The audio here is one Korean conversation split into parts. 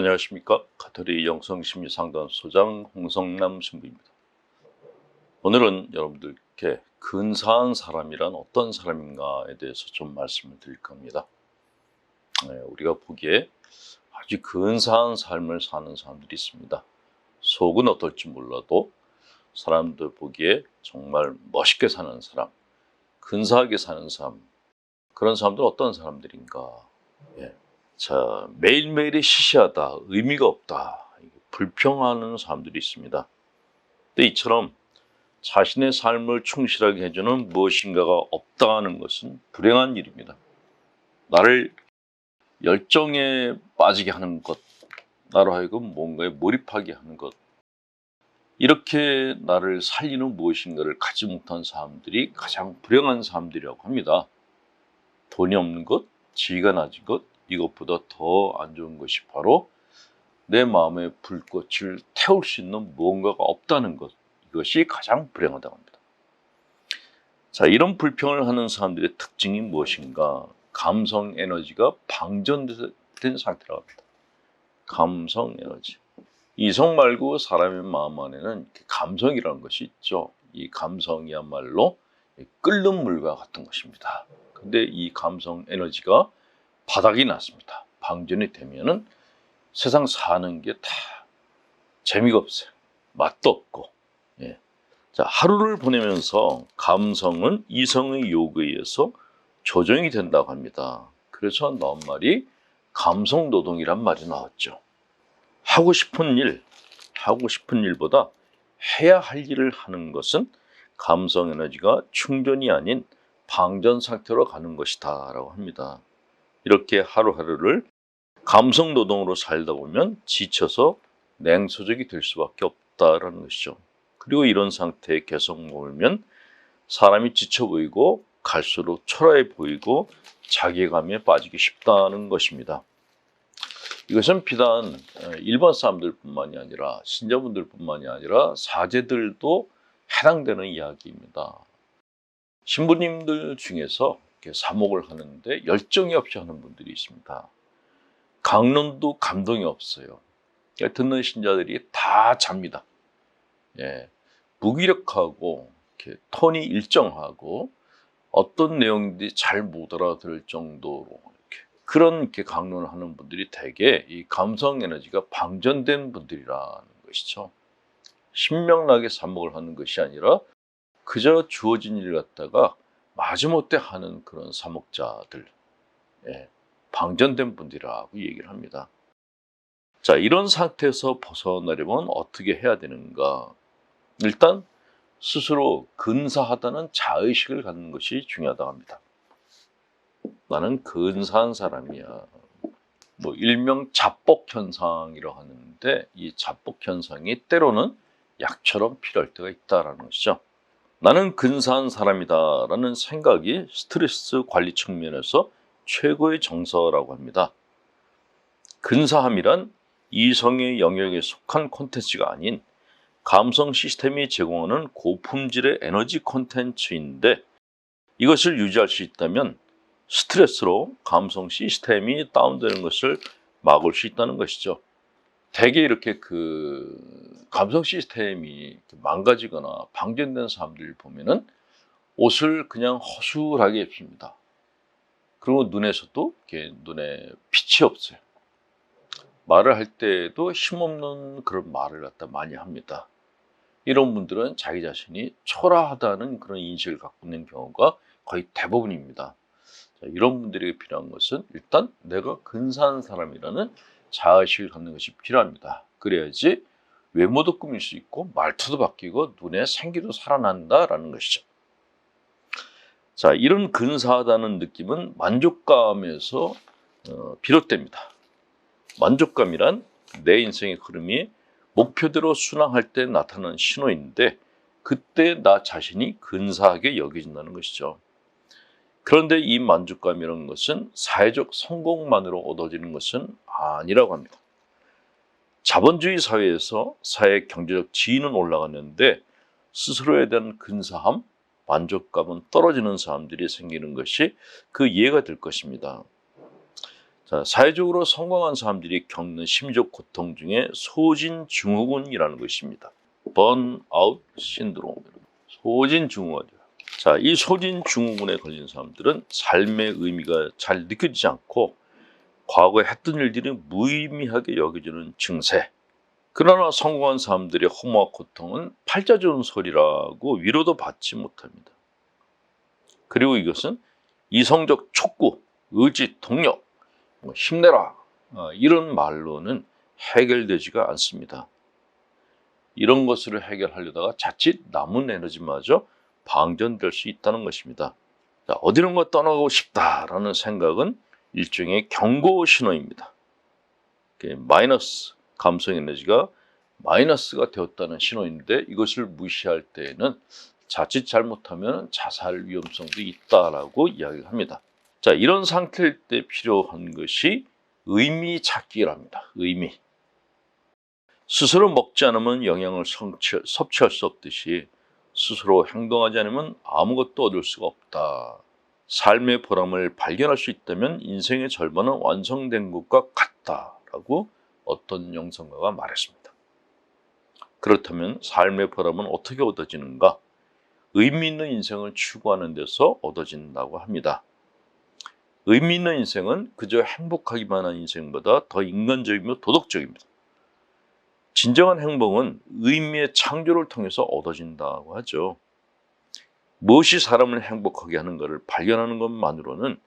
안녕하십니까. 가톨릭 영성심리상담소장 홍성남 신부입니다. 오늘은 여러분들께 근사한 사람이란 어떤 사람인가에 대해서 좀 말씀을 드릴 겁니다. 우리가 보기에 아주 근사한 삶을 사는 사람들이 있습니다. 속은 어떨지 몰라도 사람들 보기에 정말 멋있게 사는 사람, 근사하게 사는 사람, 그런 사람들은 어떤 사람들인가. 자, 매일매일이 시시하다, 의미가 없다, 불평하는 사람들이 있습니다. 근데 이처럼 자신의 삶을 충실하게 해주는 무엇인가가 없다는 것은 불행한 일입니다. 나를 열정에 빠지게 하는 것, 나로 하여금 뭔가에 몰입하게 하는 것, 이렇게 나를 살리는 무엇인가를 갖지 못한 사람들이 가장 불행한 사람들이라고 합니다. 돈이 없는 것, 지위가 낮은 것, 이것보다 더 안 좋은 것이 바로 내 마음의 불꽃을 태울 수 있는 무언가가 없다는 것, 이것이 가장 불행하다고 합니다. 자, 이런 불평을 하는 사람들의 특징이 무엇인가? 감성 에너지가 방전된 상태라고 합니다. 감성 에너지. 이성 말고 사람의 마음 안에는 감성이라는 것이 있죠. 이 감성이야말로 끓는 물과 같은 것입니다. 근데 이 감성 에너지가 바닥이 났습니다. 방전이 되면은 세상 사는 게 다 재미가 없어요. 맛도 없고. 자, 하루를 보내면서 감성은 이성의 요구에 의해서 조정이 된다고 합니다. 그래서 나온 말이 감성 노동이란 말이 나왔죠. 하고 싶은 일보다 해야 할 일을 하는 것은 감성 에너지가 충전이 아닌 방전 상태로 가는 것이다 라고 합니다. 이렇게 하루하루를 감성 노동으로 살다 보면 지쳐서 냉소적이 될 수밖에 없다라는 것이죠. 그리고 이런 상태에 계속 머물면 사람이 지쳐 보이고 갈수록 초라해 보이고 자괴감에 빠지기 쉽다는 것입니다. 이것은 비단 일반 사람들뿐만이 아니라 신자분들뿐만이 아니라 사제들도 해당되는 이야기입니다. 신부님들 중에서 이렇게 사목을 하는데 열정이 없이 하는 분들이 있습니다. 강론도 감동이 없어요. 듣는 신자들이 다 잡니다. 무기력하고 이렇게 톤이 일정하고 어떤 내용인지 잘 못 알아들을 정도로 그런 강론을 하는 분들이 대개 이 감성 에너지가 방전된 분들이라는 것이죠. 신명나게 사목을 하는 것이 아니라 그저 주어진 일을 갖다가 마지못해 하는 그런 사목자들, 방전된 분들이라고 얘기를 합니다. 자, 이런 상태에서 벗어나려면 어떻게 해야 되는가? 일단 스스로 근사하다는 자의식을 갖는 것이 중요하다고 합니다. 나는 근사한 사람이야. 일명 자뻑현상이라고 하는데 이 자뻑현상이 때로는 약처럼 필요할 때가 있다는 것이죠. 나는 근사한 사람이다 라는 생각이 스트레스 관리 측면에서 최고의 정서라고 합니다. 근사함이란 이성의 영역에 속한 콘텐츠가 아닌 감성 시스템이 제공하는 고품질의 에너지 콘텐츠인데 이것을 유지할 수 있다면 스트레스로 감성 시스템이 다운되는 것을 막을 수 있다는 것이죠. 대개 이렇게 감성 시스템이 망가지거나 방전된 사람들 보면은 옷을 그냥 허술하게 입습니다. 그리고 눈에서도 눈에 빛이 없어요. 말을 할 때도 힘없는 그런 말을 갖다 많이 합니다. 이런 분들은 자기 자신이 초라하다는 그런 인식을 갖고 있는 경우가 거의 대부분입니다. 자, 이런 분들에게 필요한 것은 일단 내가 근사한 사람이라는 자의식을 갖는 것이 필요합니다. 그래야지 외모도 꾸밀 수 있고 말투도 바뀌고 눈에 생기도 살아난다라는 것이죠. 자, 이런 근사하다는 느낌은 만족감에서 비롯됩니다. 만족감이란 내 인생의 흐름이 목표대로 순항할 때 나타나는 신호인데 그때 나 자신이 근사하게 여겨진다는 것이죠. 그런데 이 만족감이라는 것은 사회적 성공만으로 얻어지는 것은 아니라고 합니다. 자본주의 사회에서 사회 경제적 지위는 올라가는데 스스로에 대한 근사함, 만족감은 떨어지는 사람들이 생기는 것이 그 예가 될 것입니다. 자, 사회적으로 성공한 사람들이 겪는 심리적 고통 중에 소진증후군이라는 것입니다. 번아웃 신드롬. 소진증후군이요. 자, 이 소진증후군에 걸린 사람들은 삶의 의미가 잘 느껴지지 않고 과거에 했던 일들이 무의미하게 여겨지는 증세. 그러나 성공한 사람들의 허무와 고통은 팔자전설이라고 위로도 받지 못합니다. 그리고 이것은 이성적 촉구, 의지, 동력, 힘내라 이런 말로는 해결되지가 않습니다. 이런 것을 해결하려다가 자칫 남은 에너지마저 방전될 수 있다는 것입니다. 자, 어디론가 떠나고 싶다라는 생각은 일종의 경고 신호입니다. 마이너스 감성 에너지가 마이너스가 되었다는 신호인데 이것을 무시할 때에는 자칫 잘못하면 자살 위험성도 있다라고 이야기를 합니다. 자, 이런 상태일 때 필요한 것이 의미 찾기랍니다. 의미. 스스로 먹지 않으면 영양을 섭취할 수 없듯이 스스로 행동하지 않으면 아무것도 얻을 수가 없다. 삶의 보람을 발견할 수 있다면 인생의 절반은 완성된 것과 같다라고 어떤 영성가가 말했습니다. 그렇다면 삶의 보람은 어떻게 얻어지는가? 의미 있는 인생을 추구하는 데서 얻어진다고 합니다. 의미 있는 인생은 그저 행복하기만 한 인생보다 더 인간적이며 도덕적입니다. 진정한 행복은 의미의 창조를 통해서 얻어진다고 하죠. 무엇이 사람을 행복하게 하는 것을 발견하는 것만으로는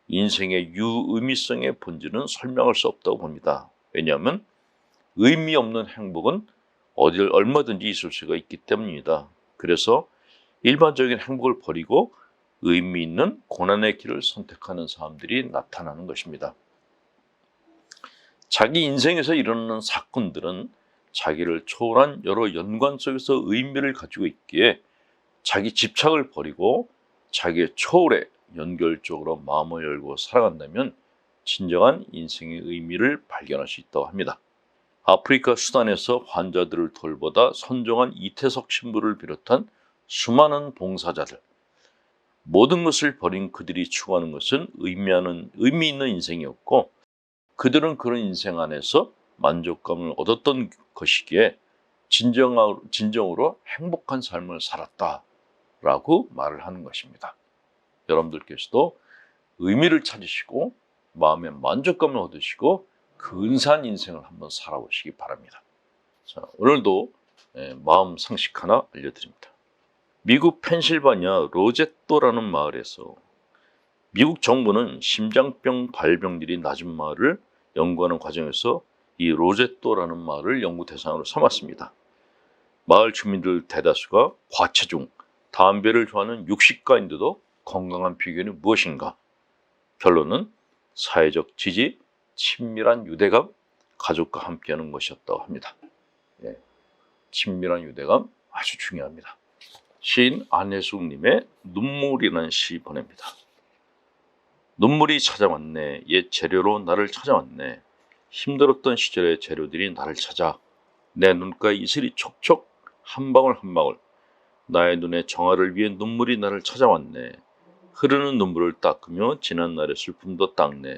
인생의 유의미성의 본질은 설명할 수 없다고 봅니다. 왜냐하면 의미 없는 행복은 어딜 얼마든지 있을 수가 있기 때문입니다. 그래서 일반적인 행복을 버리고 의미 있는 고난의 길을 선택하는 사람들이 나타나는 것입니다. 자기 인생에서 일어나는 사건들은 자기를 초월한 여러 연관 속에서 의미를 가지고 있기에 자기 집착을 버리고 자기의 초월에 연결적으로 마음을 열고 살아간다면 진정한 인생의 의미를 발견할 수 있다고 합니다. 아프리카 수단에서 환자들을 돌보다 선종한 이태석 신부를 비롯한 수많은 봉사자들, 모든 것을 버린 그들이 추구하는 것은 의미 있는 인생이었고 그들은 그런 인생 안에서 만족감을 얻었던 것이기에 진정으로 행복한 삶을 살았다라고 말을 하는 것입니다. 여러분들께서도 의미를 찾으시고 마음의 만족감을 얻으시고 근사한 인생을 한번 살아보시기 바랍니다. 자, 오늘도 마음 상식 하나 알려드립니다. 미국 펜실바니아 로제또라는 마을에서 미국 정부는 심장병 발병률이 낮은 마을을 연구하는 과정에서 이 로제또라는 마을을 연구 대상으로 삼았습니다. 마을 주민들 대다수가 과체중, 담배를 좋아하는 육식가인데도 건강한 비결이 무엇인가? 결론은 사회적 지지, 친밀한 유대감, 가족과 함께하는 것이었다고 합니다. 친밀한 유대감 아주 중요합니다. 시인 안혜숙님의 눈물이라는 시 보냅니다. 눈물이 찾아왔네. 옛 재료로 나를 찾아왔네. 힘들었던 시절의 재료들이 나를 찾아 내 눈가에 이슬이 촉촉 한 방울 한 방울 나의 눈에 정화를 위해 눈물이 나를 찾아왔네. 흐르는 눈물을 닦으며 지난날의 슬픔도 닦네.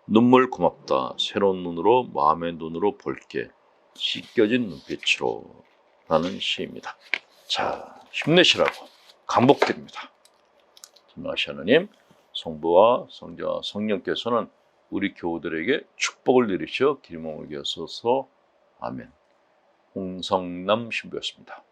눈물 고맙다. 새로운 눈으로 마음의 눈으로 볼게. 씻겨진 눈빛으로 라는 시입니다. 자, 힘내시라고 간복드립니다. 전능하신 하나님, 성부와 성자와 성령께서는 우리 교우들에게 축복을 내리셔 기름을 여소서. 아멘. 홍성남 신부였습니다.